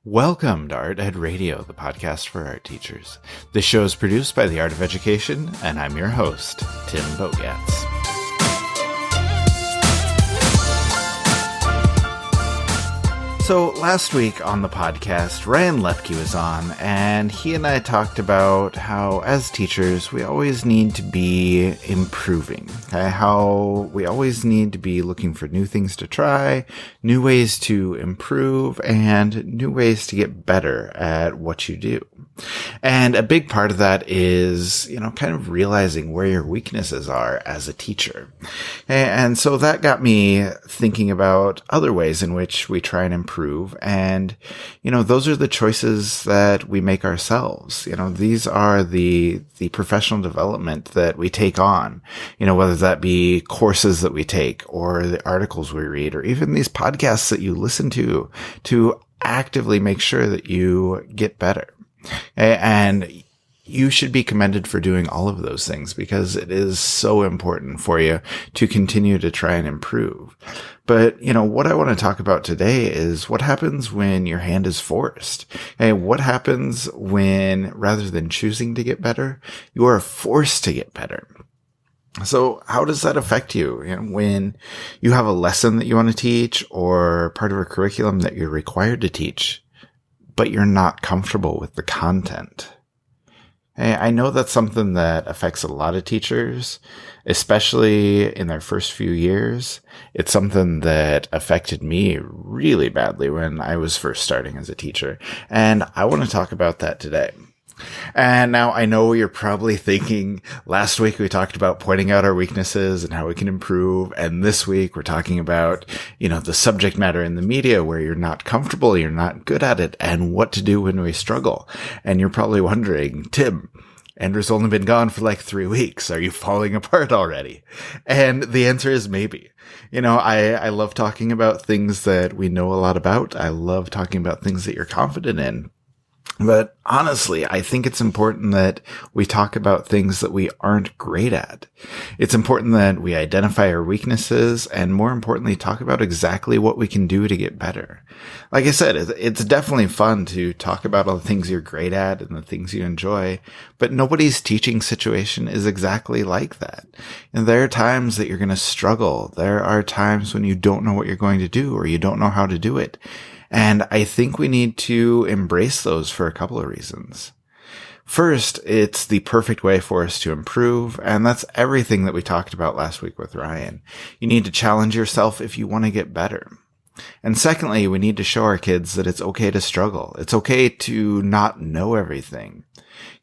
Welcome to Art Ed Radio, the podcast for art teachers. This show is produced by the Art of Education, and I'm your host, Tim Bogatz. So last week on the podcast, Ryan Lepke was on, and he and I talked about how, as teachers, we always need to be improving. Okay? How we always need to be looking for new things to try, new ways to improve, and new ways to get better at what you do. And a big part of that is, kind of realizing where your weaknesses are as a teacher. And so that got me thinking about other ways in which we try and improve. And, those are the choices that we make ourselves. These are the professional development that we take on, whether that be courses that we take or the articles we read, or even these podcasts that you listen to actively make sure that you get better. And you should be commended for doing all of those things because it is so important for you to continue to try and improve. But, what I want to talk about today is what happens when your hand is forced. And what happens when, rather than choosing to get better, you are forced to get better. So how does that affect you? When you have a lesson that you want to teach or part of a curriculum that you're required to teach, but you're not comfortable with the content. I know that's something that affects a lot of teachers, especially in their first few years. It's something that affected me really badly when I was first starting as a teacher, and I want to talk about that today. And now I know you're probably thinking, last week we talked about pointing out our weaknesses and how we can improve. And this week we're talking about, the subject matter in the media where you're not comfortable, you're not good at it, and what to do when we struggle. And you're probably wondering, Tim, Andrew's only been gone for like 3 weeks. Are you falling apart already? And the answer is maybe. I love talking about things that we know a lot about. I love talking about things that you're confident in. But honestly, I think it's important that we talk about things that we aren't great at. It's important that we identify our weaknesses and, more importantly, talk about exactly what we can do to get better. Like I said, it's definitely fun to talk about all the things you're great at and the things you enjoy, but nobody's teaching situation is exactly like that. And there are times that you're going to struggle. There are times when you don't know what you're going to do or you don't know how to do it. And I think we need to embrace those for a couple of reasons. First, it's the perfect way for us to improve, and that's everything that we talked about last week with Ryan. You need to challenge yourself if you want to get better. And secondly, we need to show our kids that it's okay to struggle. It's okay to not know everything.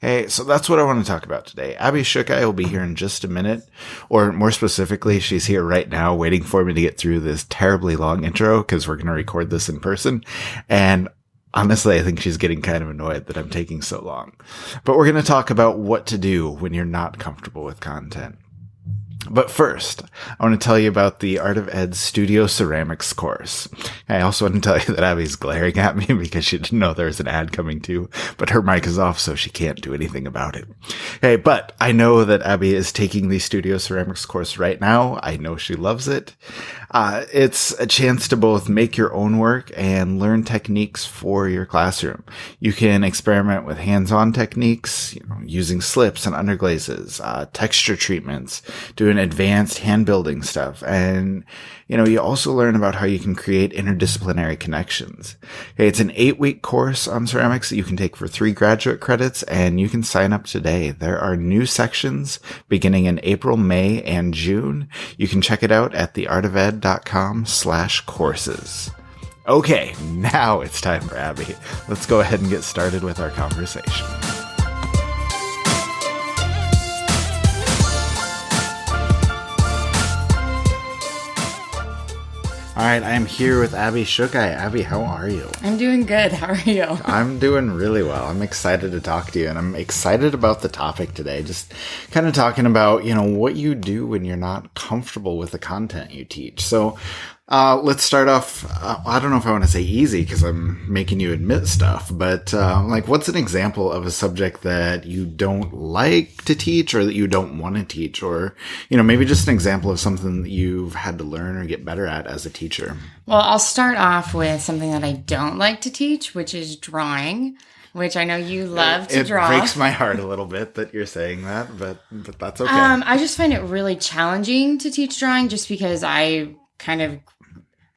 Okay, so that's what I want to talk about today. Abby Schukei will be here in just a minute, or more specifically, she's here right now waiting for me to get through this terribly long intro because we're going to record this in person. And honestly, I think she's getting kind of annoyed that I'm taking so long. But we're going to talk about what to do when you're not comfortable with content. But first, I want to tell you about the Art of Ed's Studio Ceramics course. I also want to tell you that Abby's glaring at me because she didn't know there was an ad coming too, but her mic is off, so she can't do anything about it. Hey, but I know that Abby is taking the Studio Ceramics course right now. I know she loves it. It's a chance to both make your own work and learn techniques for your classroom. You can experiment with hands-on techniques, using slips and underglazes, texture treatments, doing advanced hand building stuff. And, you also learn about how you can create interdisciplinary connections. Okay, it's an 8-week course on ceramics that you can take for 3 graduate credits, and you can sign up today. There are new sections beginning in April, May, and June. You can check it out at theartofed.com/courses. Okay, now it's time for Abby. Let's go ahead and get started with our conversation. All right, I'm here with Abby Schukei. Abby, how are you? I'm doing good. How are you? I'm doing really well. I'm excited to talk to you, and I'm excited about the topic today. Just kind of talking about, what you do when you're not comfortable with the content you teach. So Let's start off. I don't know if I want to say easy because I'm making you admit stuff, but like, what's an example of a subject that you don't like to teach or that you don't want to teach? Or, maybe just an example of something that you've had to learn or get better at as a teacher. Well, I'll start off with something that I don't like to teach, which is drawing, which I know you love to draw. It breaks my heart a little bit that you're saying that, but that's okay. I just find it really challenging to teach drawing just because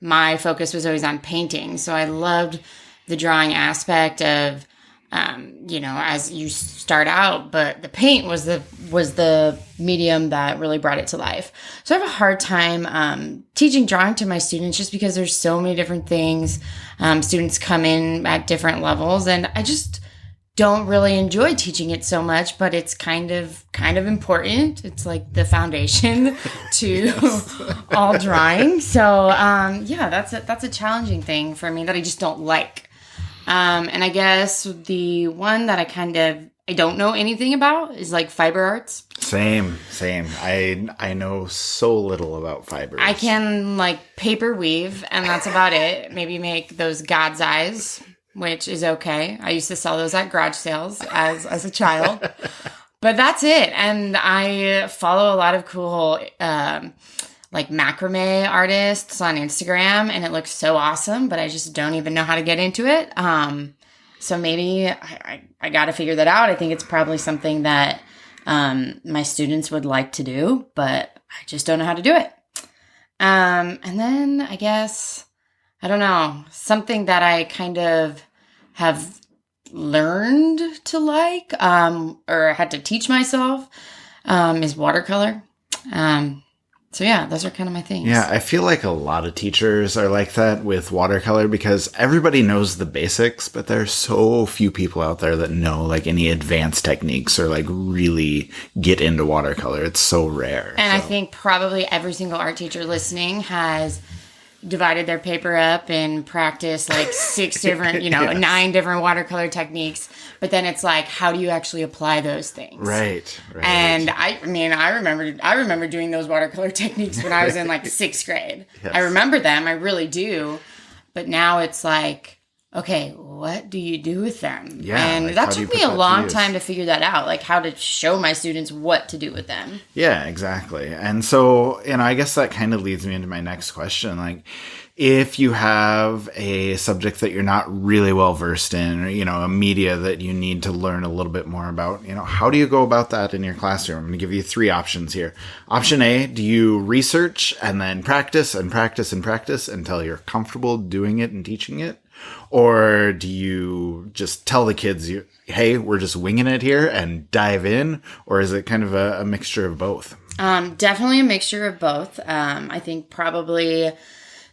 my focus was always on painting. So I loved the drawing aspect of, as you start out, but the paint was the medium that really brought it to life. So I have a hard time teaching drawing to my students just because there's so many different things. Students come in at different levels, and I just don't really enjoy teaching it so much, but it's kind of important. It's like the foundation to all drawing. So, that's a challenging thing for me that I just don't like. And I guess the one that I don't know anything about is like fiber arts. Same. I know so little about fibers. I can like paper weave, and that's about it. Maybe make those God's eyes, which is okay. I used to sell those at garage sales as a child. But that's it. And I follow a lot of cool like macrame artists on Instagram, and it looks so awesome, but I just don't even know how to get into it. So maybe I got to figure that out. I think it's probably something that my students would like to do, but I just don't know how to do it. And then I guess, I don't know, something that I kind of have learned to like or had to teach myself is watercolor. So yeah, those are kind of my things. Yeah, I feel like a lot of teachers are like that with watercolor because everybody knows the basics, but there's so few people out there that know like any advanced techniques or like really get into watercolor. It's so rare. And I think probably every single art teacher listening has divided their paper up and practiced like 6 different, yes. 9 different watercolor techniques. But then it's like, how do you actually apply those things? Right. And I remember doing those watercolor techniques when I was in like 6th grade. Yes. I remember them. I really do. But now it's like, okay, what do you do with them? Yeah, and like, that took me a long time to figure that out, like how to show my students what to do with them. Yeah, exactly. And so, I guess that kind of leads me into my next question. Like, if you have a subject that you're not really well versed in, or, a media that you need to learn a little bit more about, how do you go about that in your classroom? I'm going to give you 3 options here. Option A, do you research and then practice and practice and practice until you're comfortable doing it and teaching it? Or do you just tell the kids, hey, we're just winging it here and dive in? Or is it kind of a mixture of both? Definitely a mixture of both. I think probably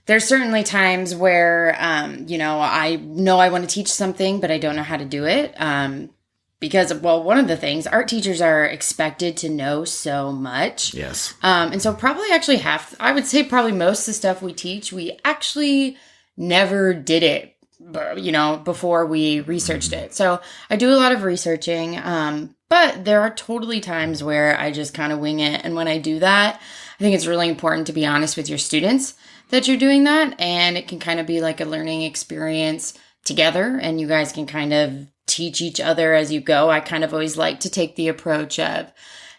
there's certainly times where, I know I want to teach something, but I don't know how to do it. Because, one of the things, art teachers are expected to know so much. Yes. And so probably actually I would say probably most of the stuff we teach, we actually never did it, before we researched it. So I do a lot of researching, but there are totally times where I just kind of wing it. And when I do that, I think it's really important to be honest with your students that you're doing that. And it can kind of be like a learning experience together, and you guys can kind of teach each other as you go. I kind of always like to take the approach of,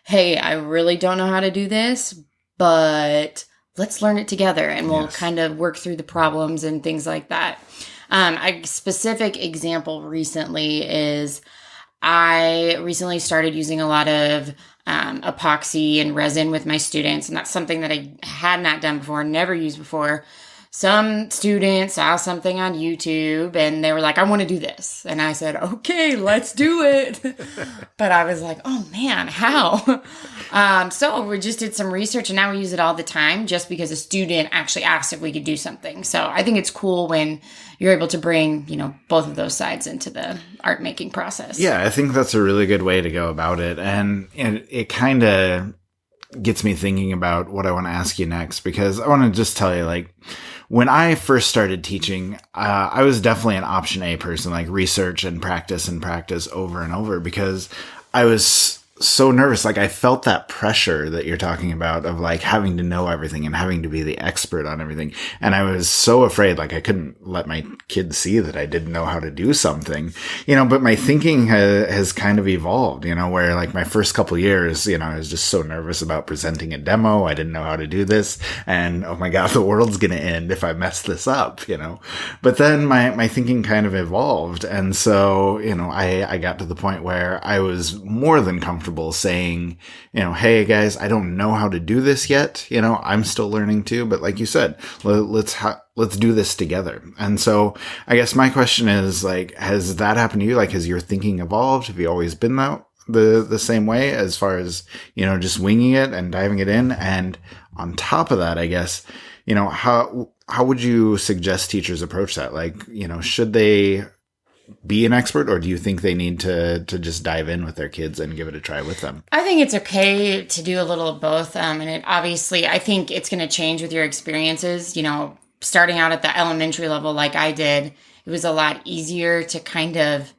hey, I really don't know how to do this, but let's learn it together, and we'll kind of work through the problems and things like that. A specific example recently is I recently started using a lot of epoxy and resin with my students, and that's something that I had not done before, never used before. Some students saw something on YouTube and they were like, I want to do this. And I said, okay, let's do it. But I was like, oh man, how? So we just did some research, and now we use it all the time just because a student actually asked if we could do something. So I think it's cool when you're able to bring, both of those sides into the art making process. Yeah, I think that's a really good way to go about it. And it kind of gets me thinking about what I want to ask you next, because I want to just tell you, like, when I first started teaching, I was definitely an option A person, like research and practice over and over, because I was so nervous. Like, I felt that pressure that you're talking about of like having to know everything and having to be the expert on everything. And I was so afraid, like I couldn't let my kids see that I didn't know how to do something, but my thinking has kind of evolved, where like my first couple years, I was just so nervous about presenting a demo. I didn't know how to do this. And oh my God, the world's going to end if I mess this up, but then my thinking kind of evolved. And so, I got to the point where I was more than comfortable saying, hey guys, I don't know how to do this yet. I'm still learning too. But like you said, let's do this together. And so I guess my question is, like, has that happened to you? Like, has your thinking evolved? Have you always been the same way as far as, just winging it and diving it in? And on top of that, I guess, how would you suggest teachers approach that? Like, should they be an expert, or do you think they need to just dive in with their kids and give it a try with them? I think it's okay to do a little of both. And I think it's going to change with your experiences. Starting out at the elementary level, like I did, it was a lot easier to kind of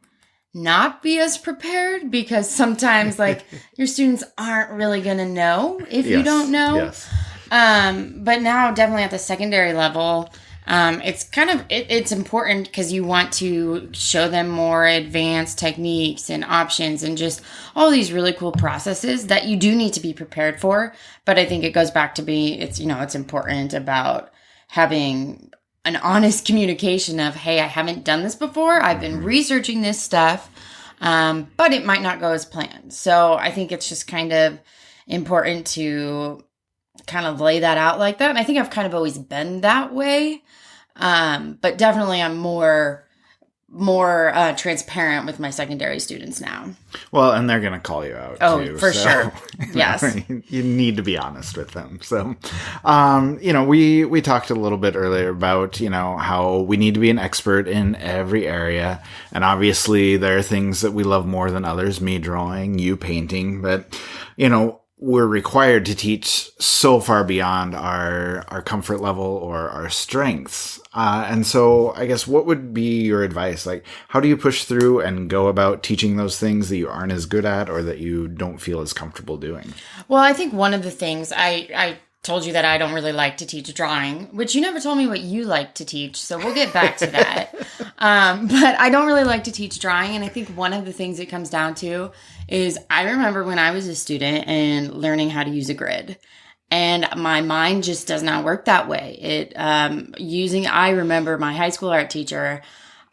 not be as prepared, because sometimes like your students aren't really going to know if you don't know. Yes. But now definitely at the secondary level, it's important because you want to show them more advanced techniques and options and just all these really cool processes that you do need to be prepared for. But I think it goes back to it's important about having an honest communication of, hey, I haven't done this before. I've been researching this stuff, but it might not go as planned. So I think it's just kind of important to kind of lay that out like that. And I think I've kind of always been that way. But definitely I'm more transparent with my secondary students now. Well, and they're going to call you out too. For sure. Yes. You need to be honest with them. So, we talked a little bit earlier about, how we need to be an expert in every area. And obviously there are things that we love more than others, me drawing, you painting, but, we're required to teach so far beyond our comfort level or our strengths. And so I guess what would be your advice? Like, how do you push through and go about teaching those things that you aren't as good at or that you don't feel as comfortable doing? Well, I think one of the things I told you that I don't really like to teach drawing, which you never told me what you like to teach. So we'll get back to that. But I don't really like to teach drawing. And I think one of the things it comes down to is I remember when I was a student and learning how to use a grid, and my mind just does not work that way. I remember my high school art teacher,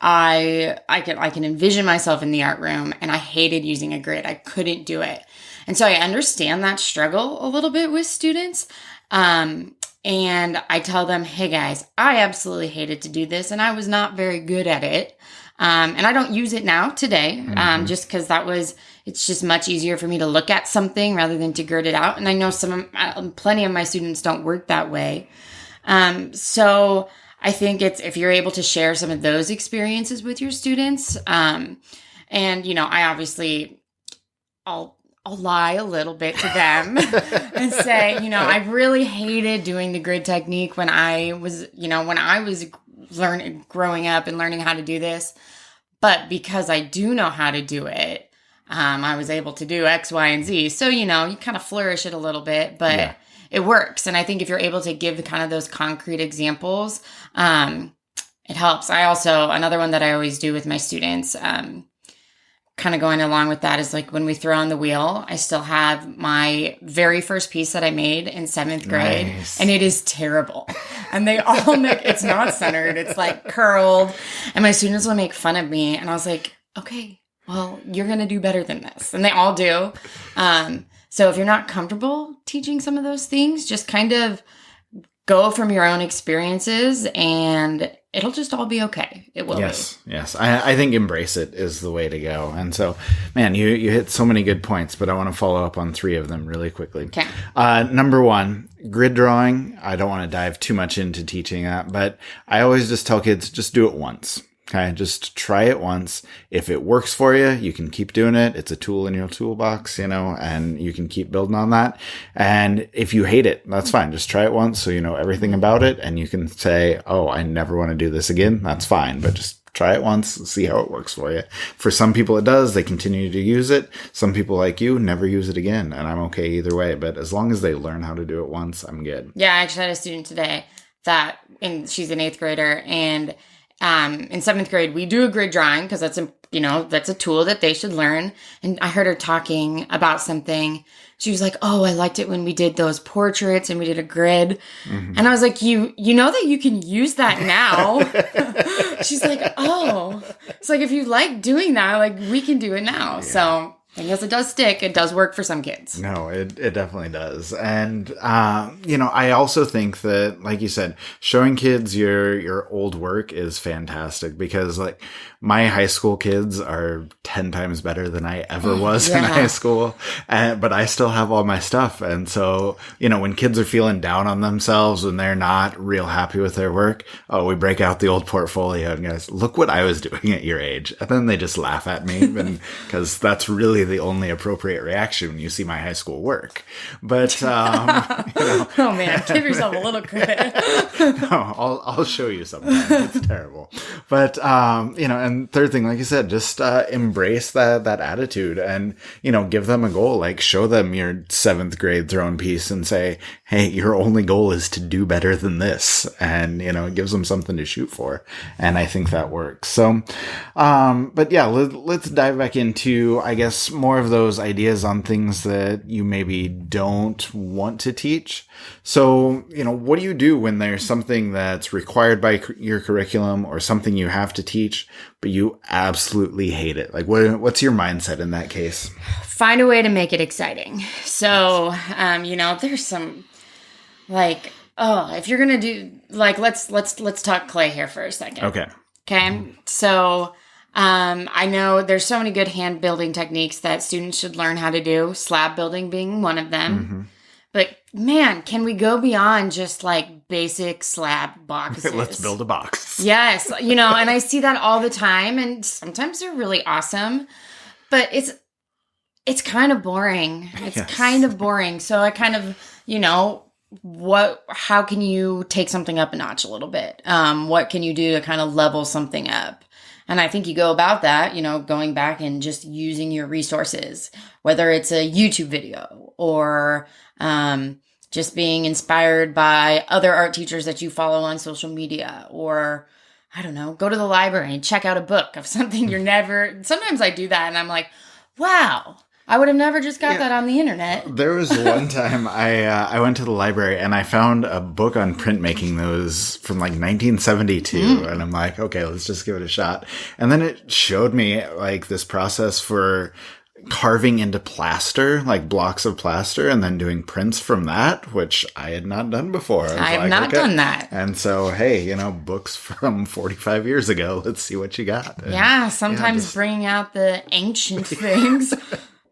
I can envision myself in the art room, and I hated using a grid. I couldn't do it. And so I understand that struggle a little bit with students. And I tell them, hey guys, I absolutely hated to do this and I was not very good at it. And I don't use it now today, just because it's just much easier for me to look at something rather than to grid it out. And I know plenty of my students don't work that way. So I think if you're able to share some of those experiences with your students, and, I'll lie a little bit to them and say, I really hated doing the grid technique when I was growing up and learning how to do this. But because I do know how to do it, I was able to do X, Y, and Z. So, you kind of flourish it a little bit, but it works. And I think if you're able to give kind of those concrete examples, it helps. Another one that I always do with my students, kind of going along with that is like when we throw on the wheel, I still have my very first piece that I made in 7th grade. Nice. And it is terrible. And they all it's not centered. It's like curled. And my students will make fun of me. And I was like, okay, well, you're going to do better than this. And they all do. So if you're not comfortable teaching some of those things, just kind of go from your own experiences and it'll just all be okay. It will be. Yes. I think embrace it is the way to go. And so, man, you hit so many good points, but I want to follow up on 3 of them really quickly. Okay. Number 1, grid drawing. I don't want to dive too much into teaching that, but I always just tell kids, just do it once. Okay, just try it once. If it works for you, you can keep doing it. It's a tool in your toolbox, and you can keep building on that. And if you hate it, that's fine. Just try it once so you know everything about it. And you can say, oh, I never want to do this again. That's fine. But just Try it once, see how it works for you. For some people it does, they continue to use it. Some people like you never use it again, and I'm okay either way. But as long as they learn how to do it once, I'm good. Yeah, I actually had a student today she's an 8th grader, and in 7th grade, we do a grid drawing because that's a tool that they should learn. And I heard her talking about something. She was like, "Oh, I liked it when we did those portraits and we did a grid." Mm-hmm. And I was like, you know that you can use that now." She's like, "Oh." It's like, if you like doing that, like, we can do it now. Yeah. So I guess it does stick. It does work for some kids. No, it definitely does. And, I also think that, like you said, showing kids your old work is fantastic because, like, my high school kids are 10 times better than I ever was in high school. But I still have all my stuff. And so, when kids are feeling down on themselves, when they're not real happy with their work, we break out the old portfolio and guys, look what I was doing at your age. And then they just laugh at me because that's really the only appropriate reaction when you see my high school work. But, oh man, give yourself a little credit. No, I'll show you sometime. It's terrible. But, and third thing, like you said, just embrace that attitude and, give them a goal. Like, show them your 7th grade throwing piece and say, hey, your only goal is to do better than this. And, it gives them something to shoot for. And I think that works. So, but yeah, let's dive back into, I guess, more of those ideas on things that you maybe don't want to teach. So, what do you do when there's something that's required by your curriculum or something you have to teach, but you absolutely hate it? Like, what's your mindset in that case? Find a way to make it exciting. So, there's some, like, if you're going to do, like, let's talk clay here for a second. Okay. So, I know there's so many good hand building techniques that students should learn how to do, slab building being one of them. Mm-hmm. But man, can we go beyond just like basic slab boxes? Let's build a box. Yes. And I see that all the time, and sometimes they're really awesome, but it's kind of boring. It's kind of boring. So I kind of, how can you take something up a notch a little bit? What can you do to kind of level something up? And I think you go about that, going back and just using your resources, whether it's a YouTube video or just being inspired by other art teachers that you follow on social media, or, I don't know, go to the library and check out a book of something sometimes I do that and I'm like, wow, I would have never just got that on the internet. There was one time I went to the library and I found a book on printmaking that was from like 1972. And I'm like, okay, let's just give it a shot. And then it showed me like this process for carving into plaster, like blocks of plaster, and then doing prints from that, which I had not done before. I have not done that. And so, hey, books from 45 years ago, let's see what you got. And, sometimes bringing out the ancient things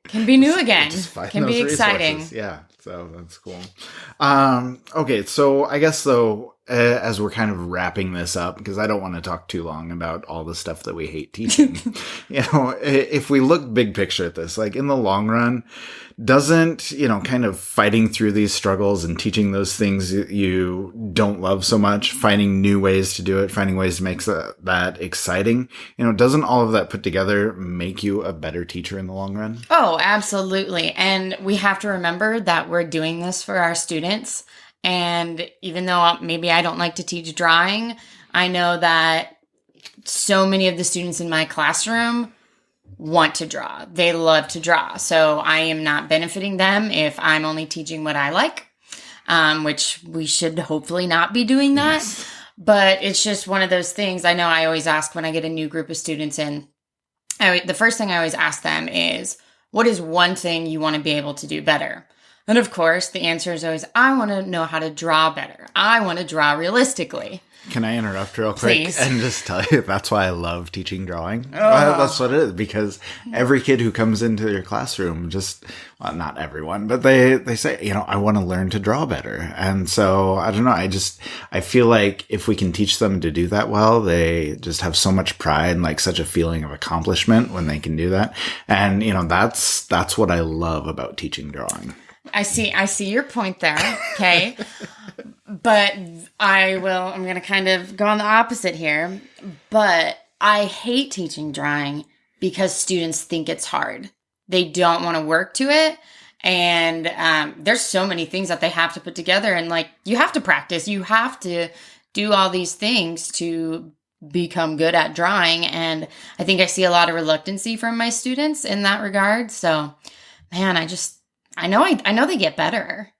can be new again. Can be exciting. Resources. Yeah, so that's cool. Okay, so I guess though, as we're kind of wrapping this up, because I don't want to talk too long about all the stuff that we hate teaching. If we look big picture at this, like in the long run, doesn't, kind of fighting through these struggles and teaching those things you don't love so much, finding new ways to do it, finding ways to make that exciting, doesn't all of that put together make you a better teacher in the long run? Oh, absolutely. And we have to remember that we're doing this for our students. And even though maybe I don't like to teach drawing, I know that so many of the students in my classroom want to draw. They love to draw. So I am not benefiting them if I'm only teaching what I like, which we should hopefully not be doing that. Yes. But it's just one of those things. I know I always ask when I get a new group of students in, the first thing I always ask them is, what is one thing you want to be able to do better? And of course, the answer is always, I want to know how to draw better. I want to draw realistically. Can I interrupt real quick? Please. And just tell you, that's why I love teaching drawing. Oh. That's what it is, because every kid who comes into your classroom not everyone, but they say, I want to learn to draw better. And so, I don't know, I feel like if we can teach them to do that well, they just have so much pride and like such a feeling of accomplishment when they can do that. And, that's what I love about teaching drawing. I see your point there. Okay. But I'm going to kind of go on the opposite here. But I hate teaching drawing because students think it's hard. They don't want to work to it. And there's so many things that they have to put together. And like, you have to practice. You have to do all these things to become good at drawing. And I think I see a lot of reluctancy from my students in that regard. So, man, I know they get better.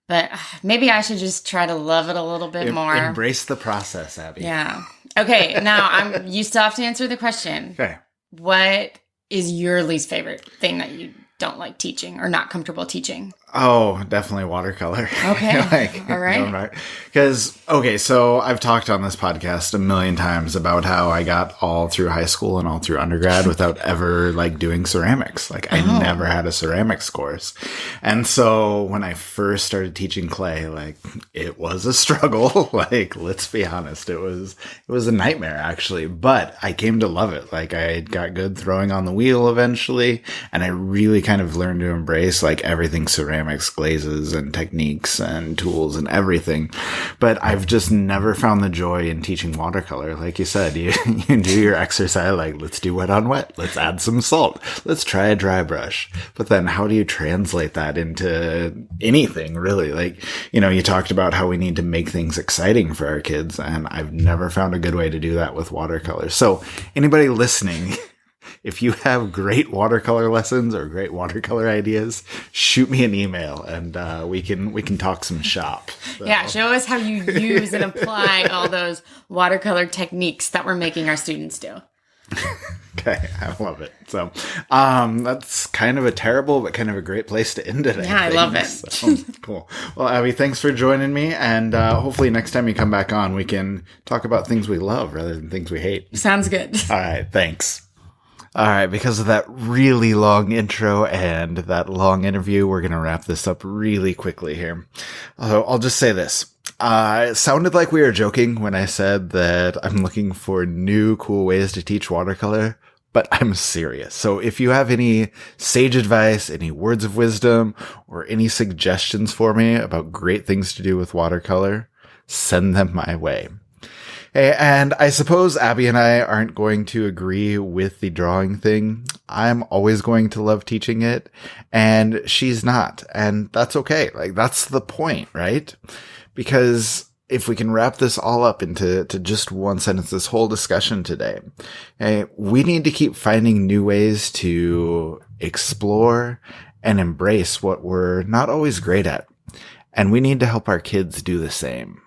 But maybe I should just try to love it a little bit more. Embrace the process, Abby. Yeah. Okay, now you still have to answer the question. Okay. What is your least favorite thing that you don't like teaching or not comfortable teaching? Oh, definitely watercolor. Okay. All right. Because, so I've talked on this podcast a million times about how I got all through high school and all through undergrad without ever doing ceramics. I never had a ceramics course. And so when I first started teaching clay, it was a struggle. Let's be honest. It was a nightmare actually, but I came to love it. I got good throwing on the wheel eventually. And I really kind of learned to embrace everything ceramics, glazes and techniques and tools and everything. But I've just never found the joy in teaching watercolor. Like you said, you do your exercise, let's do wet on wet. Let's add some salt. Let's try a dry brush. But then how do you translate that into anything really? You talked about how we need to make things exciting for our kids. And I've never found a good way to do that with watercolor. So anybody listening, if you have great watercolor lessons or great watercolor ideas, shoot me an email and we can talk some shop. So. Yeah, show us how you use and apply all those watercolor techniques that we're making our students do. Okay, I love it. So that's kind of a terrible but kind of a great place to end it. Yeah, I love it. So, cool. Well, Abby, thanks for joining me. And hopefully next time you come back on, we can talk about things we love rather than things we hate. Sounds good. All right, thanks. All right, because of that really long intro and that long interview, we're going to wrap this up really quickly here. I'll just say this. It sounded like we were joking when I said that I'm looking for new cool ways to teach watercolor, but I'm serious. So if you have any sage advice, any words of wisdom, or any suggestions for me about great things to do with watercolor, send them my way. And I suppose Abby and I aren't going to agree with the drawing thing. I'm always going to love teaching it, and she's not. And that's okay. That's the point, right? Because if we can wrap this all up into just one sentence, this whole discussion today, we need to keep finding new ways to explore and embrace what we're not always great at. And we need to help our kids do the same.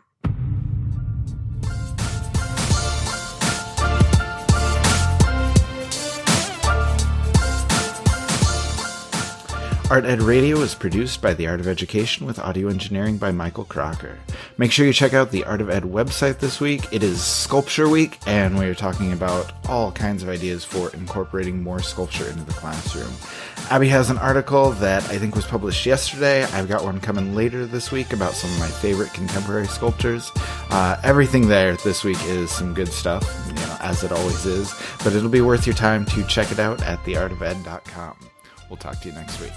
Art Ed Radio is produced by The Art of Education with audio engineering by Michael Crocker. Make sure you check out the Art of Ed website this week. It is Sculpture Week, and we are talking about all kinds of ideas for incorporating more sculpture into the classroom. Abby has an article that I think was published yesterday. I've got one coming later this week about some of my favorite contemporary sculptures. Everything there this week is some good stuff, as it always is, but it'll be worth your time to check it out at theartofed.com. We'll talk to you next week.